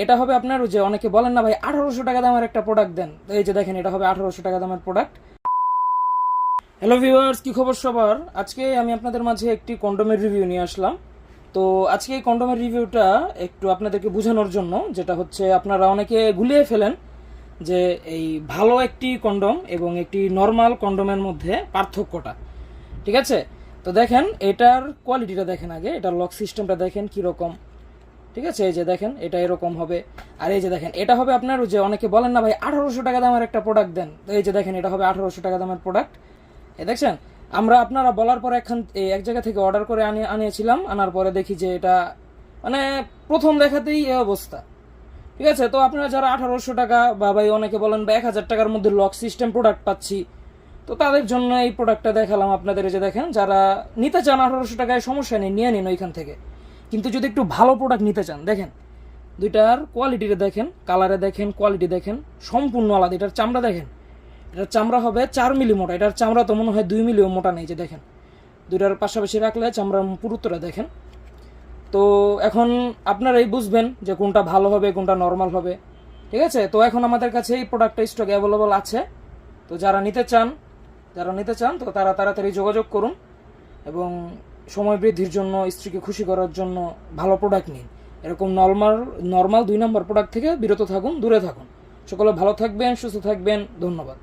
এটা হবে আপনার যে অনেকে বলেন না ভাই 1800 টাকা দামের একটা প্রোডাক্ট দেন, তো এই যে দেখেন এটা হবে 1800 টাকা দামের প্রোডাক্ট। হ্যালো ভিউয়ার্স, কি খবর সবার? আজকে আমি আপনাদের মাঝে একটি কন্ডোমের রিভিউ নিয়ে আসলাম। তো আজকে এই কন্ডোমের রিভিউটা একটু আপনাদেরকে বোঝানোর জন্য, যেটা হচ্ছে আপনারা অনেকে গুলিয়ে ফেলেন যে এই ভালো একটি কন্ডোম এবং একটি নর্মাল কন্ডোমের মধ্যে পার্থক্যটা। ঠিক আছে, তো দেখেন এটার কোয়ালিটিটা দেখেন, আগে এটার লক সিস্টেমটা দেখেন কীরকম। ঠিক আছে, এই যে দেখেন এটা এরকম হবে। আর এই যে দেখেন এটা হবে আপনার যে অনেকে বলেন না ভাই 1800 টাকা দামের একটা প্রোডাক্ট দেন, তো এই যে দেখেন এটা হবে 1800 টাকা দামের প্রোডাক্ট। দেখছেন, আমরা আপনারা বলার পরে এক জায়গা থেকে অর্ডার করে আনিয়েছিলাম, আনার পরে দেখি যে এটা মানে প্রথম দেখাতেই এই অবস্থা। ঠিক আছে, তো আপনারা যারা 1800 টাকা বা ভাই অনেকে বলেন বা 1000 টাকার মধ্যে লক সিস্টেম প্রোডাক্ট পাচ্ছি, তো তাদের জন্য এই প্রোডাক্টটা দেখালাম আপনাদের। এই যে দেখেন, যারা নিতে চান 1800 টাকায় সমস্যা নেই, নিয়ে নিন ওইখান থেকে। কিন্তু যদি একটু ভালো প্রোডাক্ট নিতে চান, দেখেন দুইটার কোয়ালিটিটা দেখেন, কালারে দেখেন, কোয়ালিটি দেখেন, সম্পূর্ণ আলাদা। এটার চামড়া দেখেন, এটার চামড়া হবে 4 মিলি মোটা, এটার চামড়া তো মনে হয় 2 মিলিও মোটা নেই। যে দেখেন দুইটার পাশাপাশি রাখলে চামড়ার পুরুত্বটা দেখেন। তো এখন আপনারাই বুঝবেন যে কোনটা ভালো হবে, কোনটা নর্মাল হবে। ঠিক আছে, তো এখন আমাদের কাছে এই প্রোডাক্টটা স্টক অ্যাভেলেবল আছে। তো যারা নিতে চান তো তারা তাড়াতাড়ি যোগাযোগ করুন এবং সময় বৃদ্ধির জন্য, স্ত্রীকে খুশি করার জন্য ভালো প্রোডাক্ট নিন। এরকম নর্মাল 2 নম্বর প্রোডাক্ট থেকে বিরত থাকুন, দূরে থাকুন। সকলে ভালো থাকবেন, সুস্থ থাকবেন। ধন্যবাদ।